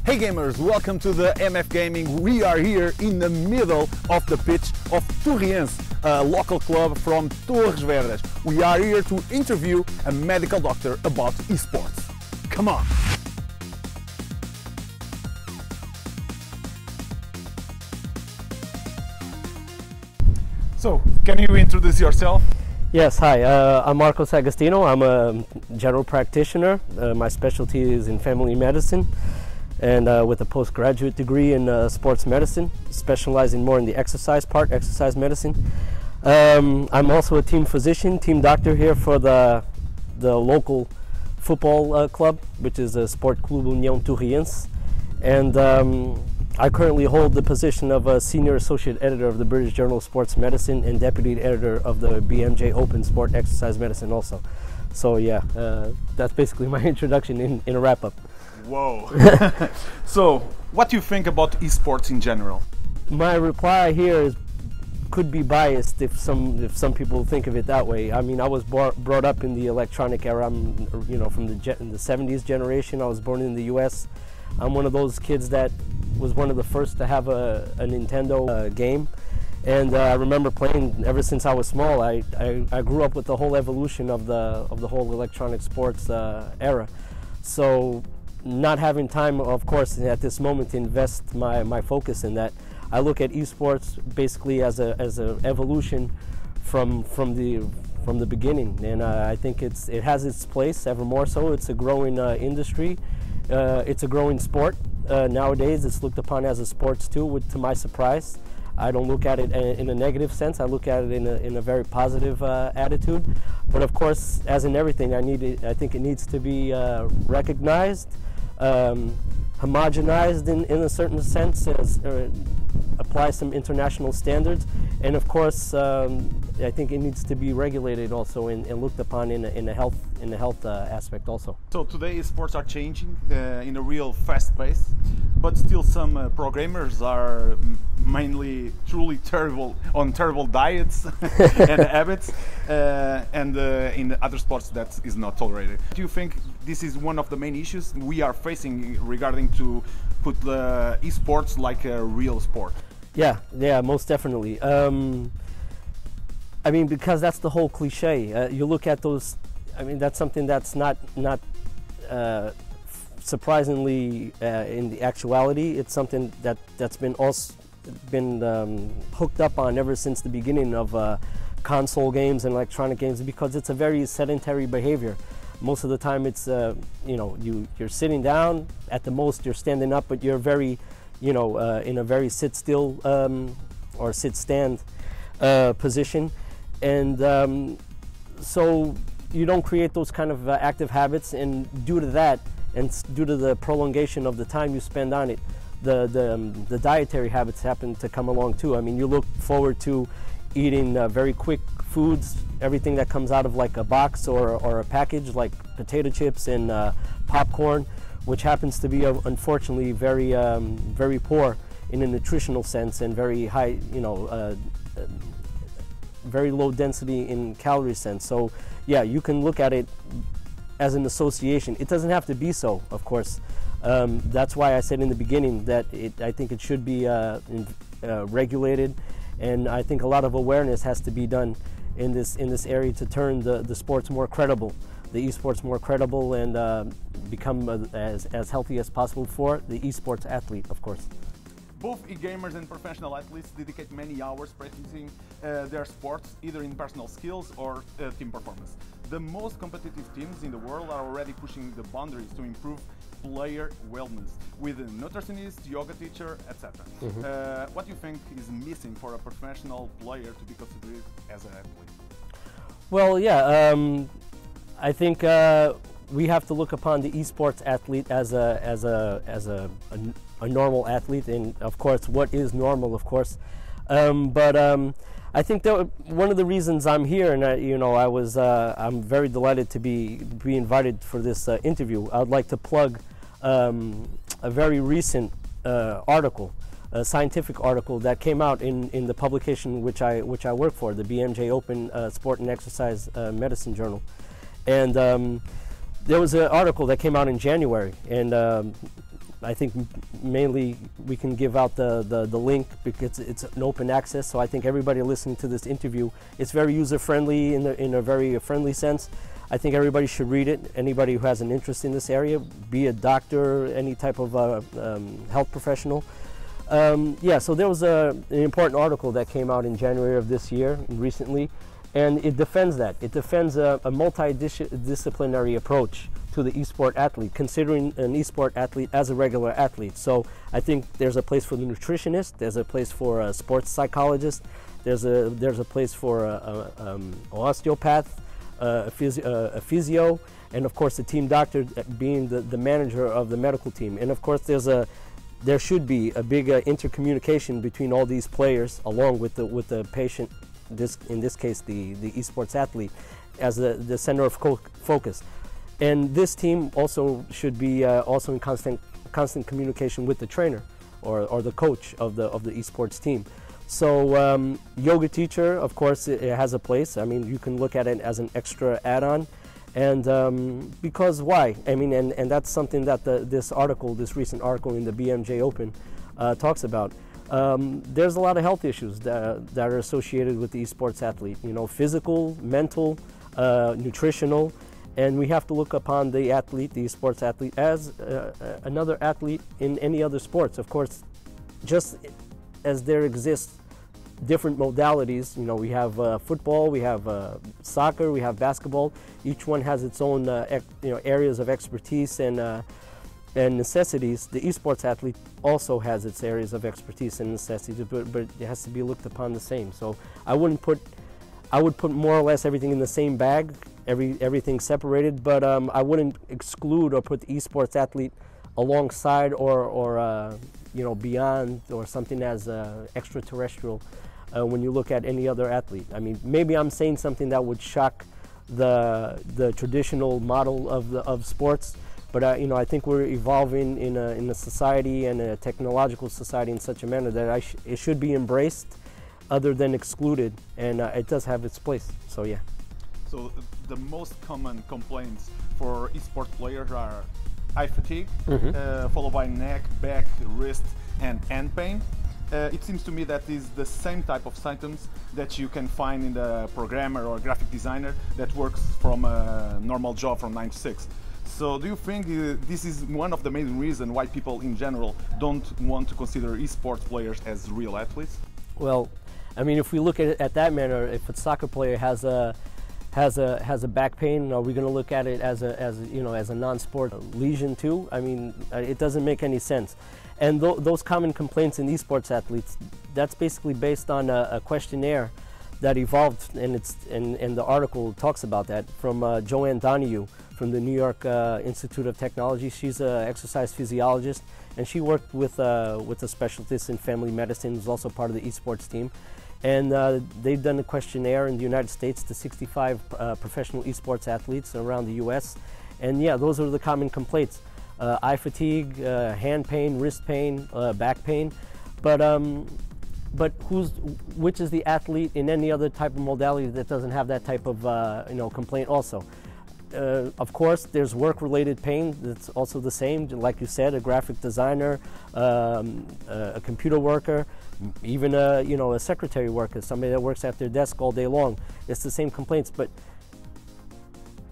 Hey gamers, welcome to the MF Gaming. We are here in the middle of the pitch of Torreense, a local club from Torres Vedras. We are here to interview a medical doctor about esports. Come on! So, can you introduce yourself? Yes, hi, I'm Marcos Agostinho. I'm a general practitioner. My specialty is in family medicine and with a postgraduate degree in sports medicine, specializing more in the exercise part, exercise medicine. I'm also a team physician, team doctor here for the local football club, which is a Sport Club União Torreense. And I currently hold the position of a senior associate editor of the British Journal of Sports Medicine and deputy editor of the BMJ Open Sport Exercise Medicine also. So yeah, that's basically my introduction in a wrap-up. Whoa! So, what do you think about esports in general? My reply here could be biased if some people think of it that way. I mean, I was brought up in the electronic era. I'm, from the 70s generation. I was born in the U.S. I'm one of those kids that was one of the first to have a Nintendo game, and I remember playing ever since I was small. I grew up with the whole evolution of the whole electronic sports era. So, not having time, of course, at this moment to invest my focus in that, I look at esports basically as a evolution from the beginning, and I think it has its place ever more so. It's a growing industry. It's a growing sport. Nowadays, it's looked upon as a sports too, to my surprise. I don't look at it in a negative sense. I look at it in a very positive attitude. But of course, as in everything, I think it needs to be recognized, homogenized in a certain sense, apply some international standards, and of course, I think it needs to be regulated also and looked upon in a health aspect also. So today sports are changing in a real fast pace, but still some programmers are mainly truly terrible diets and habits, and in other sports that is not tolerated. Do you think this is one of the main issues we are facing regarding to put the esports like a real sport? Yeah, most definitely. I mean, because that's the whole cliche. You look at those. I mean, that's something that's not surprisingly in the actuality. It's something that's been hooked up on ever since the beginning of console games and electronic games, because it's a very sedentary behavior. Most of the time, it's you're sitting down. At the most, you're standing up, but you're very, in a very sit still or sit stand position, and so you don't create those kind of active habits. And due to that, and due to the prolongation of the time you spend on it, the dietary habits happen to come along too. I mean, you look forward to eating very quick foods, everything that comes out of like a box or a package, like potato chips and popcorn, which happens to be unfortunately very poor in a nutritional sense and very high, very low density in calorie sense. So yeah, you can look at it as an association. It doesn't have to be so, of course. That's why I said in the beginning that I think it should be regulated, and I think a lot of awareness has to be done in this area to turn the sports more credible, the esports more credible, and become as healthy as possible for the esports athlete, of course. Both e-gamers and professional athletes dedicate many hours practicing their sports, either in personal skills or team performance. The most competitive teams in the world are already pushing the boundaries to improve player wellness with a nutritionist, yoga teacher, etc. What do you think is missing for a professional player to be considered as an athlete? Well, yeah, I think we have to look upon the esports athlete as a normal athlete, and of course, what is normal, of course. But I think that one of the reasons I'm here, and I'm very delighted to be invited for this interview. I would like to plug a very recent article, a scientific article that came out in the publication which I work for, the BMJ Open Sport and Exercise Medicine Journal, and there was an article that came out in January, and I think mainly we can give out the link because it's an open access. So I think everybody listening to this interview, it's very user friendly in a very friendly sense. I think everybody should read it. Anybody who has an interest in this area, be a doctor, any type of health professional. Yeah, so there was an important article that came out in January of this year, recently, and it defends that. It defends a multidisciplinary approach to the esport athlete, considering an esport athlete as a regular athlete. So I think there's a place for the nutritionist, there's a place for a sports psychologist, there's a place for an osteopath, a physio, and of course the team doctor being the manager of the medical team. And of course there should be a big intercommunication between all these players along with the patient, in this case the esports athlete, as the center of focus. And this team also should be also in constant communication with the trainer or the coach of the esports team. So yoga teacher, of course, it has a place. I mean, you can look at it as an extra add-on. And because why? I mean, and that's something that this recent article in the BMJ Open talks about. There's a lot of health issues that are associated with the esports athlete, you know, physical, mental, nutritional, and we have to look upon the athlete, the esports athlete, as another athlete in any other sports. Of course, just as there exists different modalities, you know, we have football, we have soccer, we have basketball. Each one has its own areas of expertise and necessities. The esports athlete also has its areas of expertise and necessities, but it has to be looked upon the same. So I would put more or less everything in the same bag, everything separated, but I wouldn't exclude or put the esports athlete alongside or you know, beyond or something as extraterrestrial when you look at any other athlete. I mean, maybe I'm saying something that would shock the traditional model of sports, but you know, I think we're evolving in a society and a technological society in such a manner that it should be embraced other than excluded, and it does have its place. So yeah. So the most common complaints for esports players are eye fatigue, followed by neck, back, wrist, and hand pain. It seems to me that is the same type of symptoms that you can find in the programmer or graphic designer that works from a normal job from 9 to 6. So do you think this is one of the main reasons why people in general don't want to consider esports players as real athletes? Well, I mean, if we look at it at that manner, if a soccer player has a back pain, are we going to look at it as a non-sport lesion too? I mean, it doesn't make any sense. And those common complaints in esports athletes, that's basically based on a questionnaire that evolved, and the article talks about that, from Joanne Donahue from the New York Institute of Technology. She's an exercise physiologist, and she worked with a specialist in family medicine, who's also part of the esports team. And they've done a questionnaire in the United States to 65 professional esports athletes around the U.S. And yeah, those are the common complaints: eye fatigue, hand pain, wrist pain, back pain. But which is the athlete in any other type of modality that doesn't have that type of complaint also? Of course, there's work-related pain that's also the same. Like you said, a graphic designer, a computer worker, even a secretary worker, somebody that works at their desk all day long. It's the same complaints. But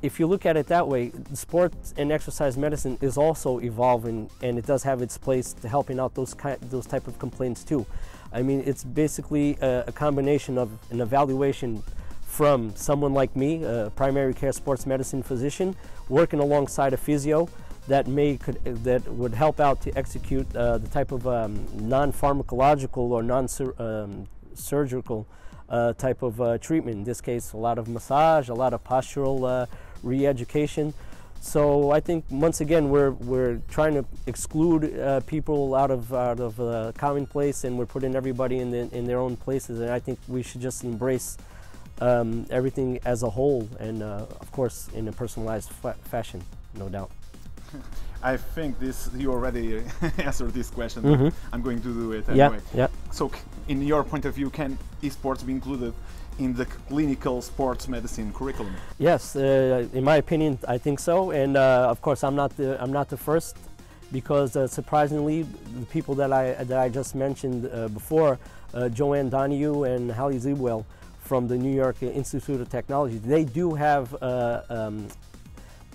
if you look at it that way, sports and exercise medicine is also evolving, and it does have its place to helping out those type of complaints too. I mean, it's basically a combination of an evaluation from someone like me, a primary care sports medicine physician, working alongside a physio that would help out to execute the type of non-pharmacological or non-surgical type of treatment. In this case, a lot of massage, a lot of postural re-education. So I think once again we're trying to exclude people out of commonplace, and we're putting everybody in their own places. And I think we should just embrace everything as a whole, and of course in a personalized fashion, no doubt. I think you already answered this question, but I'm going to do it anyway. Yeah. So in your point of view, can esports be included in the clinical sports medicine curriculum? Yes, in my opinion, I think so. And of course, I'm not the first because surprisingly, the people that I just mentioned before, Joanne Donahue and Hallie Zebwell from the New York Institute of Technology, they do have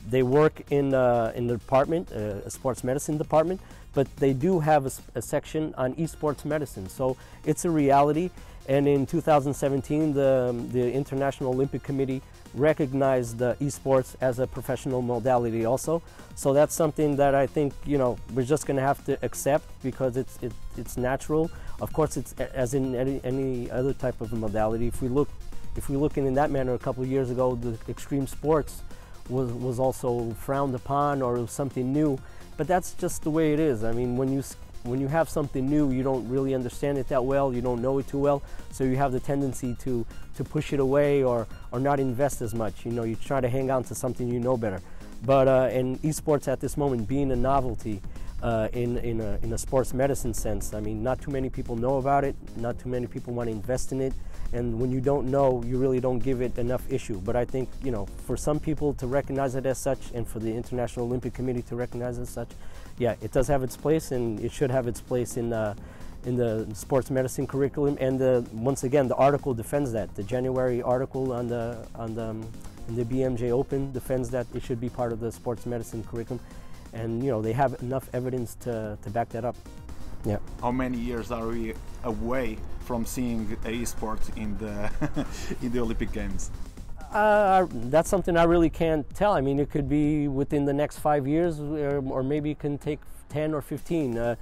they work in the department, a sports medicine department, but they do have a section on esports medicine. So it's a reality. And in 2017, the International Olympic Committee recognized esports as a professional modality also. So that's something that I think, you know, we're just going to have to accept, because it's natural. Of course, it's as in any other type of modality. If we look in that manner, a couple of years ago, the extreme sports was also frowned upon, or it was something new. But that's just the way it is. I mean, when you have something new, you don't really understand it that well, you don't know it too well, so you have the tendency to push it away or not invest as much. You know, you try to hang on to something you know better. But in esports at this moment, being a novelty in a sports medicine sense, I mean, not too many people know about it, not too many people want to invest in it, and when you don't know, you really don't give it enough issue. But I think, you know, for some people to recognize it as such, and for the International Olympic Committee to recognize it as such, yeah, it does have its place, and it should have its place in the sports medicine curriculum. And once again, the article defends that. The January article in the BMJ Open defends that it should be part of the sports medicine curriculum. And you know, they have enough evidence to back that up. Yeah. How many years are we away from seeing esports in the in the Olympic Games? That's something I really can't tell. I mean, it could be within the next 5 years, or maybe it can take 10 or 15.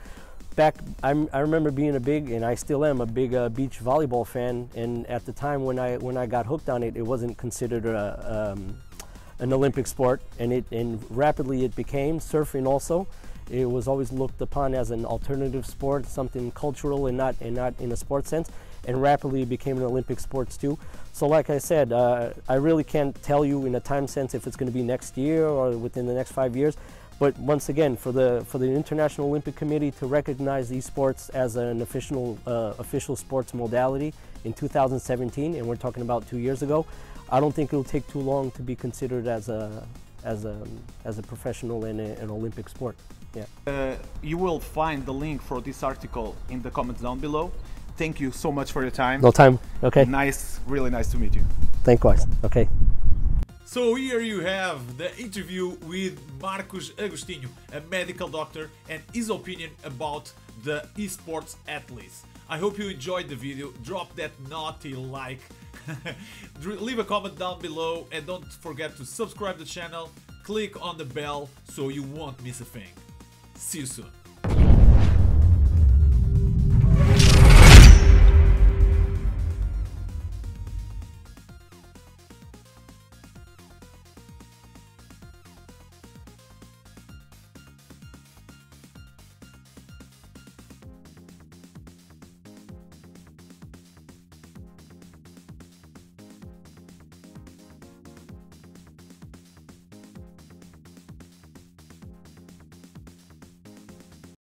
I remember being a big, and I still am a big beach volleyball fan. And at the time when I got hooked on it, it wasn't considered an Olympic sport, and rapidly it became. Surfing also, it was always looked upon as an alternative sport, something cultural and not in a sports sense. And rapidly it became an Olympic sports too. So like I said, I really can't tell you in a time sense if it's going to be next year or within the next 5 years. But once again, for the International Olympic Committee to recognize esports as an official sports modality in 2017, and we're talking about 2 years ago, I don't think it'll take too long to be considered as a professional and an Olympic sport. Yeah. You will find the link for this article in the comments down below. Thank you so much for your time. No time. Okay. Nice, really nice to meet you. Likewise. Okay. So here you have the interview with Marcos Agostinho, a medical doctor, and his opinion about the esports athletes. I hope you enjoyed the video. Drop that naughty like, leave a comment down below, and don't forget to subscribe to the channel, click on the bell so you won't miss a thing. See you soon.